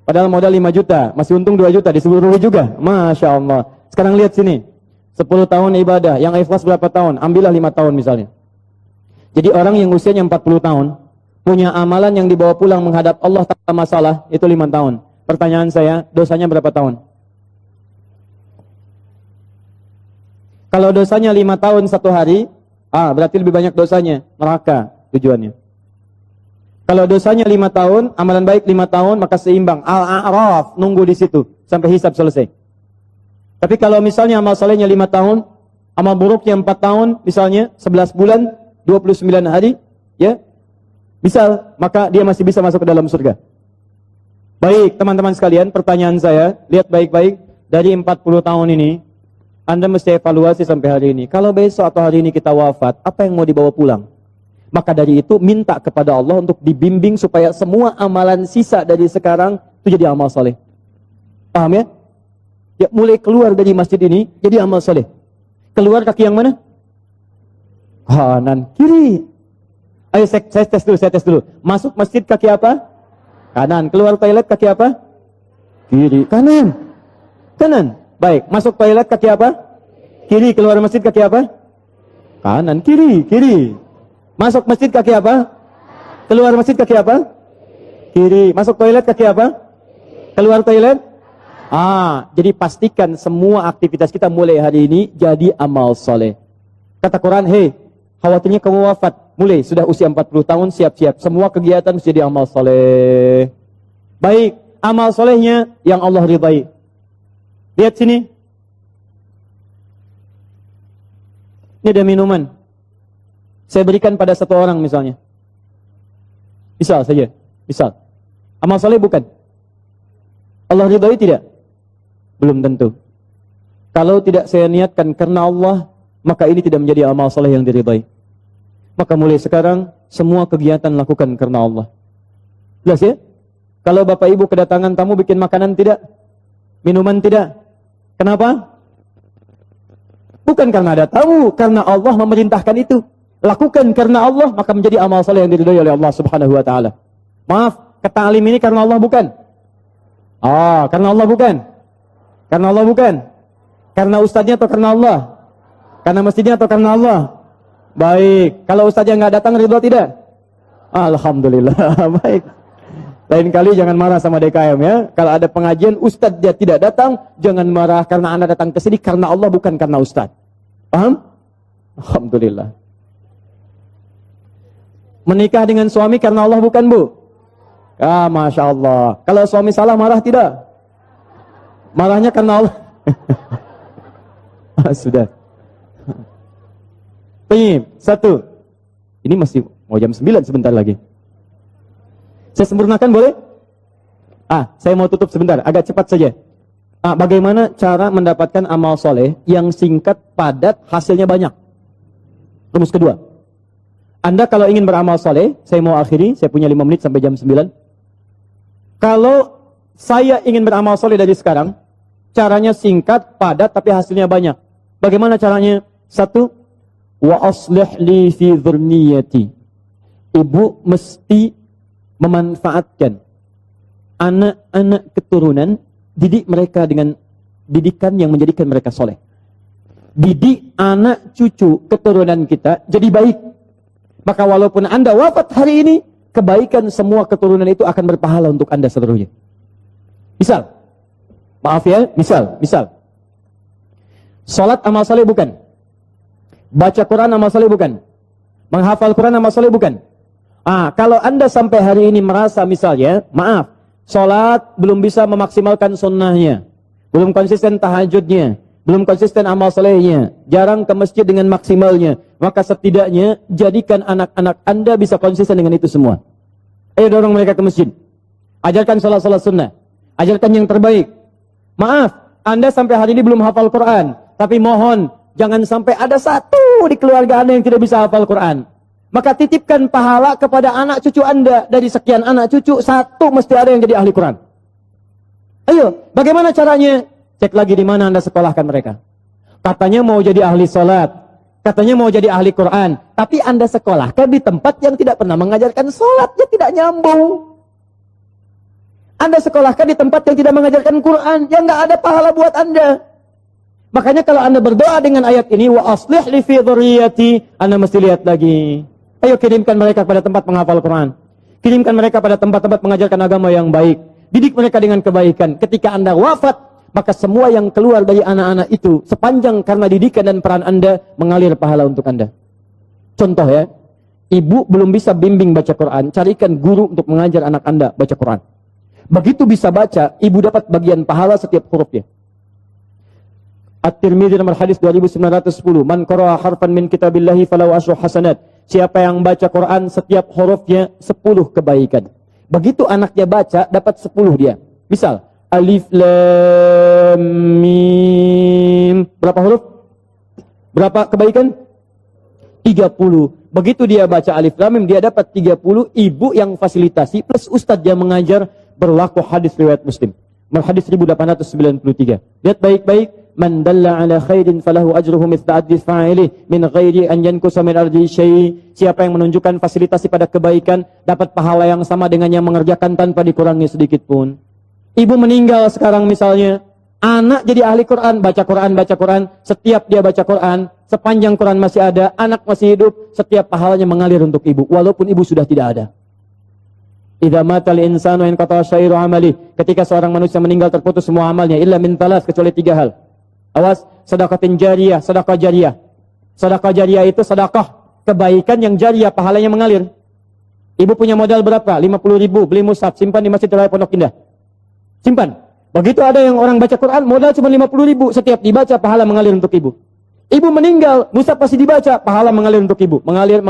Padahal modal 5 juta, masih untung 2 juta, disebut rugi juga. Masya Allah. Sekarang lihat sini, 10 tahun ibadah, yang ikhlas berapa tahun? Ambillah 5 tahun misalnya. Jadi orang yang usianya 40 tahun, punya amalan yang dibawa pulang menghadap Allah tanpa masalah, itu 5 tahun. Pertanyaan saya, dosanya berapa tahun? Kalau dosanya 5 tahun 1 hari, berarti lebih banyak dosanya, neraka tujuannya. Kalau dosanya 5 tahun, amalan baik 5 tahun, maka seimbang. Al-A'raf, nunggu di situ sampai hisab selesai. Tapi kalau misalnya amal salehnya 5 tahun, amal buruknya 4 tahun, misalnya 11 bulan, 29 hari, ya, misal, maka dia masih bisa masuk ke dalam surga. Baik, teman-teman sekalian, pertanyaan saya, lihat baik-baik, dari 40 tahun ini, Anda mesti evaluasi sampai hari ini. Kalau besok atau hari ini kita wafat, apa yang mau dibawa pulang? Maka dari itu, minta kepada Allah untuk dibimbing supaya semua amalan sisa dari sekarang, itu jadi amal soleh. Paham ya? Ya, mulai keluar dari masjid ini, jadi amal soleh. Keluar kaki yang mana? Kanan, kiri. Ayo saya tes dulu. Masuk masjid kaki apa? Kanan. Keluar toilet kaki apa? Kiri. Kanan. Baik, masuk toilet kaki apa? Kiri, keluar masjid kaki apa? Kanan, kiri. Masuk masjid kaki apa? Keluar masjid kaki apa? Kiri. Masuk toilet kaki apa? Keluar toilet? Jadi pastikan semua aktivitas kita mulai hari ini jadi amal soleh. Kata Quran, hei, khawatirnya kamu wafat. Mulai, sudah usia 40 tahun, siap-siap. Semua kegiatan mesti jadi amal soleh. Baik, amal solehnya yang Allah ridai. Lihat sini. Ini ada minuman. Saya berikan pada satu orang misalnya. Misal saja. Misal. Amal soleh bukan? Allah ridai tidak? Belum tentu. Kalau tidak saya niatkan karena Allah, maka ini tidak menjadi amal soleh yang diridai. Maka mulai sekarang, semua kegiatan lakukan karena Allah. Jelas ya? Kalau bapak ibu kedatangan tamu bikin makanan tidak? Minuman tidak? Kenapa? Bukan karena ada tamu, karena Allah memerintahkan itu. Lakukan karena Allah, maka menjadi amal soleh yang diridhai oleh Allah Subhanahu wa taala. Maaf, keta'lim ini karena Allah bukan? Karena Allah bukan? Karena Allah bukan? Karena ustadznya atau karena Allah? Karena masjidnya atau karena Allah? Baik, kalau ustadznya nggak datang ridho tidak? Alhamdulillah, baik. Lain kali jangan marah sama DKM ya. Kalau ada pengajian ustadz dia tidak datang, jangan marah karena Anda datang ke sini karena Allah bukan karena ustadz. Paham? Alhamdulillah. Menikah dengan suami karena Allah bukan, Bu? Masya Allah. Kalau suami salah marah tidak? Marahnya karena Allah. Sudah. Baik, satu. Ini masih mau jam 9 sebentar lagi. Saya sempurnakan boleh? Saya mau tutup sebentar, agak cepat saja. Bagaimana cara mendapatkan amal soleh yang singkat, padat, hasilnya banyak? Rumus kedua. Anda kalau ingin beramal soleh, saya mau akhiri, saya punya 5 menit sampai jam 9. Kalau saya ingin beramal soleh dari sekarang, caranya singkat, padat, tapi hasilnya banyak. Bagaimana caranya? Satu, wa aslih li fi dzurniyyati. Ibu mesti memanfaatkan anak-anak keturunan, didik mereka dengan didikan yang menjadikan mereka soleh. Didik anak cucu keturunan kita jadi baik. Maka walaupun Anda wafat hari ini, kebaikan semua keturunan itu akan berpahala untuk Anda seterusnya. Misal, maaf ya, misal. Salat amal soleh bukan? Baca Quran amal soleh bukan? Menghafal Quran amal soleh bukan? Kalau Anda sampai hari ini merasa misalnya, maaf, sholat belum bisa memaksimalkan sunnahnya, belum konsisten tahajudnya, belum konsisten amal solehnya, jarang ke masjid dengan maksimalnya, maka setidaknya jadikan anak-anak Anda bisa konsisten dengan itu semua. Ayo dorong mereka ke masjid. Ajarkan sholat-sholat sunnah. Ajarkan yang terbaik. Maaf, Anda sampai hari ini belum hafal Quran, tapi mohon, jangan sampai ada satu di keluarga Anda yang tidak bisa hafal Quran. Maka titipkan pahala kepada anak cucu Anda. Dari sekian anak cucu, satu mesti ada yang jadi ahli Quran. Ayo, bagaimana caranya? Cek lagi di mana Anda sekolahkan mereka. Katanya mau jadi ahli sholat, katanya mau jadi ahli Quran, tapi Anda sekolahkan di tempat yang tidak pernah mengajarkan sholat, ya tidak nyambung. Anda sekolahkan di tempat yang tidak mengajarkan Quran, yang nggak ada pahala buat Anda. Makanya kalau Anda berdoa dengan ayat ini, wa aslih li fi dzurriyyati, Anda mesti lihat lagi. Ayo kirimkan mereka pada tempat menghafal Quran. Kirimkan mereka pada tempat-tempat mengajarkan agama yang baik. Didik mereka dengan kebaikan. Ketika Anda wafat, maka semua yang keluar dari anak-anak itu, sepanjang karena didikan dan peran Anda, mengalir pahala untuk Anda. Contoh ya, ibu belum bisa bimbing baca Quran, carikan guru untuk mengajar anak Anda baca Quran. Begitu bisa baca, ibu dapat bagian pahala setiap hurufnya. At-Tirmidzi nomor hadis 2910, man qara'a harfan min kitabillahi falahu asyru hasanat. Siapa yang baca Quran setiap hurufnya 10 kebaikan. Begitu anaknya baca dapat 10 dia. Misal alif lam mim. Berapa huruf? Berapa kebaikan? 30. Begitu dia baca alif lam mim dia dapat 30. Ibu yang fasilitasi plus ustadz yang mengajar, berlaku hadis riwayat Muslim. Hadis 1893. Lihat baik-baik. Man dalla ala khairin falahu ajruhu mithla ajri fa'ilih min ghairi an yankusa min arji syai'. Siapa yang menunjukkan fasilitasi pada kebaikan dapat pahala yang sama dengan yang mengerjakan tanpa dikurangi sedikit pun. Ibu meninggal sekarang misalnya, Anak jadi ahli Quran, baca Quran. Setiap dia baca Quran, sepanjang Quran masih ada, anak masih hidup, setiap pahalanya mengalir untuk ibu, walaupun ibu sudah tidak ada. Idza matal insanu inqata syairu amali. Ketika seorang manusia meninggal terputus semua amalnya illa min talas, kecuali 3 hal. Awas, sedekatin jariyah, sedekah jariyah. Sedekah jariyah itu sedekah kebaikan yang jariyah, pahalanya mengalir. Ibu punya modal berapa? 50.000, beli mushaf, simpan di Masjid Raya Pondok Indah. Simpan. Begitu ada yang orang baca Quran, modal cuma 50.000, setiap dibaca pahala mengalir untuk ibu. Ibu meninggal, mushaf pasti dibaca, pahala mengalir untuk ibu. Mengalir.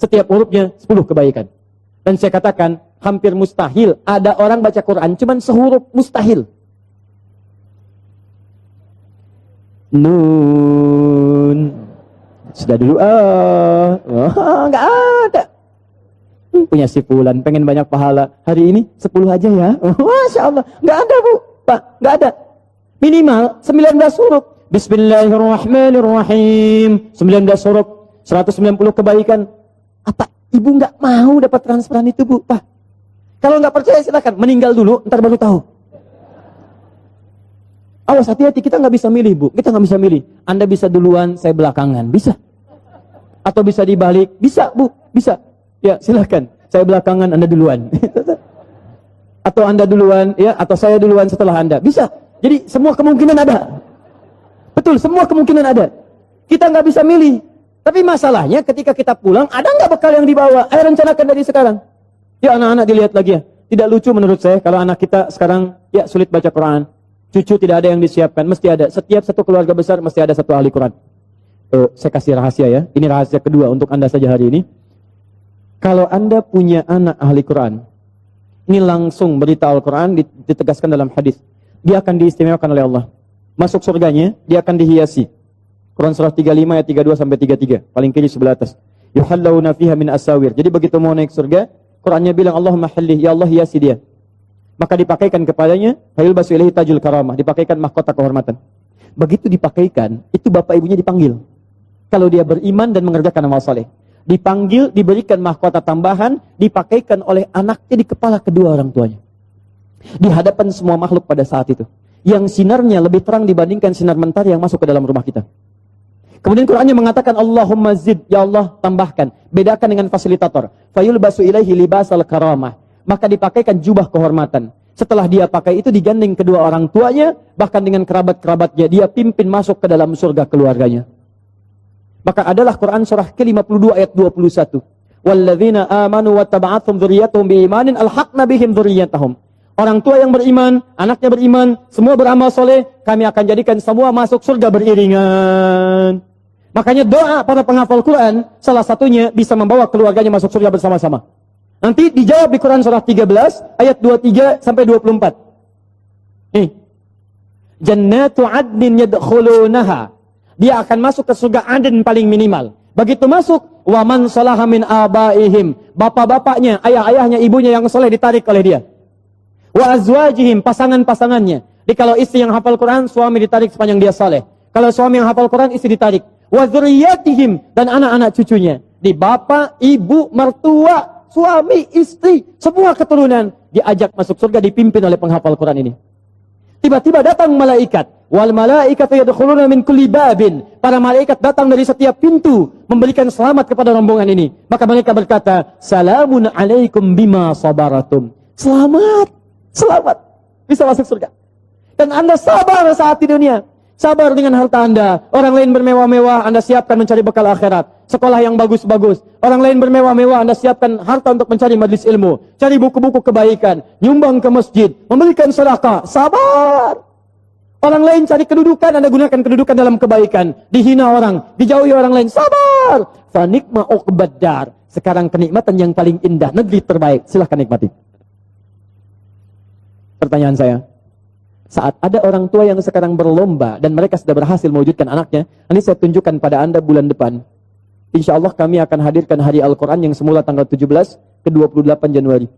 Setiap hurufnya 10 kebaikan. Dan saya katakan, hampir mustahil ada orang baca Quran cuman sehuruf, mustahil. Nun. Sudah dulu, nggak ada. Punya si Fulan, pengen banyak pahala. Hari ini 10 aja ya. Masya Allah. Nggak ada, Bu. Pak, nggak ada. Minimal 19 huruf. Bismillahirrahmanirrahim. 19 huruf. 190 kebaikan. Apa ibu nggak mau dapat transferan itu, Bu? Pak, kalau nggak percaya silakan. Meninggal dulu, ntar baru tahu. Awas, hati-hati. Kita nggak bisa milih, Bu. Kita nggak bisa milih. Anda bisa duluan, saya belakangan. Bisa. Atau bisa dibalik. Bisa, Bu. Bisa. Ya, silakan. Saya belakangan, Anda duluan. Atau Anda duluan, ya, atau saya duluan setelah Anda. Bisa. Jadi semua kemungkinan ada. Betul, semua kemungkinan ada. Kita nggak bisa milih. Tapi masalahnya ketika kita pulang, ada nggak bekal yang dibawa? Ayo rencanakan dari sekarang. Ya, anak-anak dilihat lagi ya. Tidak lucu menurut saya kalau anak kita sekarang ya sulit baca Quran. Cucu tidak ada yang disiapkan, mesti ada. Setiap satu keluarga besar mesti ada satu ahli Quran. Saya kasih rahasia ya. Ini rahasia kedua untuk Anda saja hari ini. Kalau Anda punya anak ahli Quran, ini langsung berita Al-Quran ditegaskan dalam hadis. Dia akan diistimewakan oleh Allah. Masuk surganya, dia akan dihiasi. Quran surah 35 ayat 32 sampai 33, paling kiri sebelah atas. Yuhallawna fiha min asawir. Jadi begitu mau naik surga, Qurannya bilang Allahumma hallih, ya Allah hiasi dia. Maka dipakaikan kepadanya fayulbasu ilaihi tajul karamah, dipakaikan mahkota kehormatan. Begitu dipakaikan, itu bapak ibunya dipanggil. Kalau dia beriman dan mengerjakan amal saleh. Dipanggil, diberikan mahkota tambahan, dipakaikan oleh anaknya di kepala kedua orang tuanya. Di hadapan semua makhluk pada saat itu. Yang sinarnya lebih terang dibandingkan sinar mentari yang masuk ke dalam rumah kita. Kemudian Qur'annya mengatakan Allahumma zid, ya Allah tambahkan. Bedakan dengan fasilitator. Fayulbasu ilaihi libasal karamah. Maka dipakaikan jubah kehormatan. Setelah dia pakai itu digandeng kedua orang tuanya, bahkan dengan kerabat-kerabatnya, dia pimpin masuk ke dalam surga keluarganya. Maka adalah Quran surah ke-52 ayat 21. Walladzina amanu wattaba'athum dzurriyyatuhum biimanin alhaqna bihim dzurriyyatahum. Orang tua yang beriman, anaknya beriman, semua beramal soleh, kami akan jadikan semua masuk surga beriringan. Makanya doa para penghafal Quran, salah satunya bisa membawa keluarganya masuk surga bersama-sama. Nanti dijawab di Quran surah 13 ayat 23 sampai 24. Nih. Jannatu 'adnin yadkhulunaha. Dia akan masuk ke surga Aden paling minimal. Begitu masuk, wa man salaha min abaihim. Bapak-bapaknya, ayah-ayahnya, ibunya yang soleh ditarik oleh dia. Wa azwajihim, pasangan-pasangannya. Jadi kalau istri yang hafal Quran, suami ditarik sepanjang dia soleh. Kalau suami yang hafal Quran, istri ditarik. Wa dzurriyyatihim, dan anak-anak cucunya. Di bapak, ibu, mertua, suami, istri, semua keturunan diajak masuk surga, dipimpin oleh penghafal Quran ini. Tiba-tiba datang malaikat. Wal malaikatu yadkhuluna min kulli babin. Para malaikat datang dari setiap pintu memberikan selamat kepada rombongan ini. Maka mereka berkata, "Salamun alaikum bima sabaratum." Selamat, selamat bisa masuk surga. Dan Anda sabar saat di dunia. Sabar dengan harta Anda. Orang lain bermewah-mewah, Anda siapkan mencari bekal akhirat. Sekolah yang bagus-bagus. Orang lain bermewah-mewah, Anda siapkan harta untuk mencari majelis ilmu. Cari buku-buku kebaikan. Nyumbang ke masjid. Memberikan sedekah. Sabar. Orang lain cari kedudukan, Anda gunakan kedudukan dalam kebaikan. Dihina orang, dijauhi orang lain. Sabar. Fanikma uqbaddar. Sekarang kenikmatan yang paling indah, negeri terbaik. Silahkan nikmati. Pertanyaan saya. Saat ada orang tua yang sekarang berlomba dan mereka sudah berhasil mewujudkan anaknya, nanti saya tunjukkan pada Anda bulan depan. Insya Allah kami akan hadirkan hari Al-Quran yang semula tanggal 17 ke 28 Januari.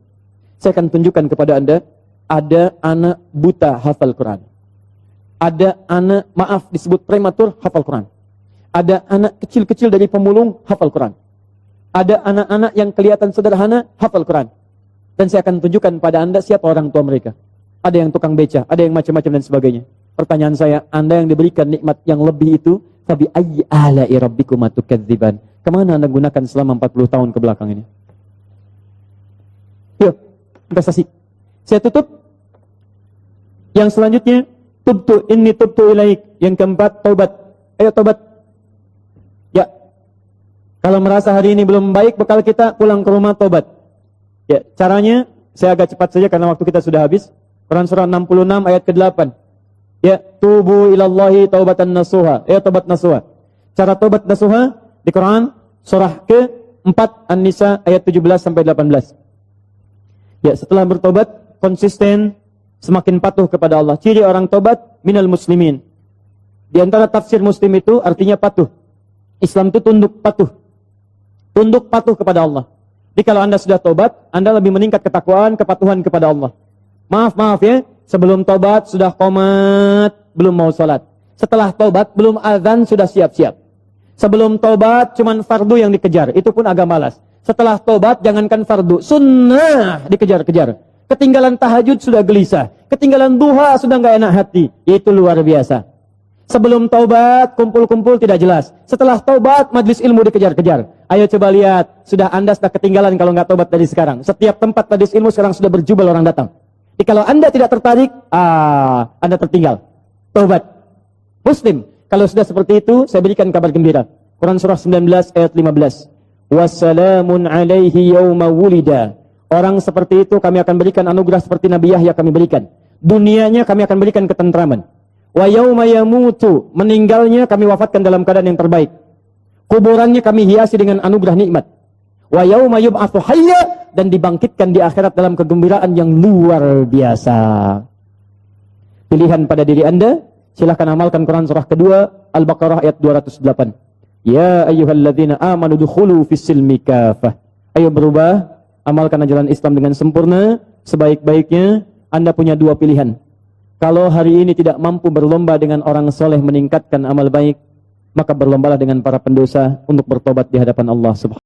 Saya akan tunjukkan kepada Anda, ada anak buta hafal Quran. Ada anak, maaf disebut prematur, hafal Quran. Ada anak kecil-kecil dari pemulung, hafal Quran. Ada anak-anak yang kelihatan sederhana, hafal Quran. Dan saya akan tunjukkan pada Anda siapa orang tua mereka. ada yang tukang beca, ada yang macam-macam dan sebagainya. Pertanyaan saya, Anda yang diberikan nikmat yang lebih itu, fabi ayyi ala'i rabbikuma tukadziban. Kemana Anda gunakan selama 40 tahun ke belakang ini? Yuk, investasi. Saya tutup. Yang selanjutnya, tubtu ilaik. Yang keempat, taubat. Ayo taubat. Ya. Kalau merasa hari ini belum baik, bekal kita pulang ke rumah taubat. Ya, caranya saya agak cepat saja karena waktu kita sudah habis. Quran surah 66 ayat ke-8. Ya, tubu ilallahi taubatan nasuha. Ya, taubat nasuha. Cara taubat nasuha di Quran surah ke-4 An-Nisa ayat 17 sampai 18. Ya, setelah bertobat konsisten, semakin patuh kepada Allah. Ciri orang tobat minal muslimin. Di antara tafsir muslim itu artinya patuh. Islam itu tunduk patuh. Tunduk patuh kepada Allah. Jadi kalau Anda sudah tobat, Anda lebih meningkat ketakwaan, kepatuhan kepada Allah. Maaf ya, sebelum tobat sudah qomat, belum mau salat. Setelah tobat belum azan sudah siap-siap. Sebelum tobat cuman fardu yang dikejar, itu pun agak malas. Setelah tobat jangankan fardu, sunnah dikejar-kejar. Ketinggalan tahajud sudah gelisah. Ketinggalan duha sudah nggak enak hati. Itu luar biasa. Sebelum taubat, kumpul-kumpul tidak jelas. Setelah taubat, majlis ilmu dikejar-kejar. Ayo coba lihat, Anda sudah ketinggalan kalau nggak taubat dari sekarang. Setiap tempat majlis ilmu sekarang sudah berjubel orang datang. Jadi kalau Anda tidak tertarik, Anda tertinggal. Taubat. Muslim, kalau sudah seperti itu, saya berikan kabar gembira. Quran surah 19 ayat 15. Wassalamun alaihi yawma wulida. Orang seperti itu kami akan berikan anugerah seperti Nabi Yahya kami berikan. Dunianya kami akan berikan ketentraman. Wa yauma yamutu, meninggalnya kami wafatkan dalam keadaan yang terbaik. Kuburannya kami hiasi dengan anugerah nikmat. Wa yauma yub'atsu hayya, dan dibangkitkan di akhirat dalam kegembiraan yang luar biasa. Pilihan pada diri Anda, silakan amalkan Quran surah kedua Al-Baqarah ayat 208. Ya ayyuhalladzina amanu dukhulu fis-silmi kafah. Ayo berubah, amalkan ajaran Islam dengan sempurna, sebaik-baiknya. Anda punya dua pilihan. Kalau hari ini tidak mampu berlomba dengan orang soleh meningkatkan amal baik, maka berlombalah dengan para pendosa untuk bertobat di hadapan Allah Subhanahu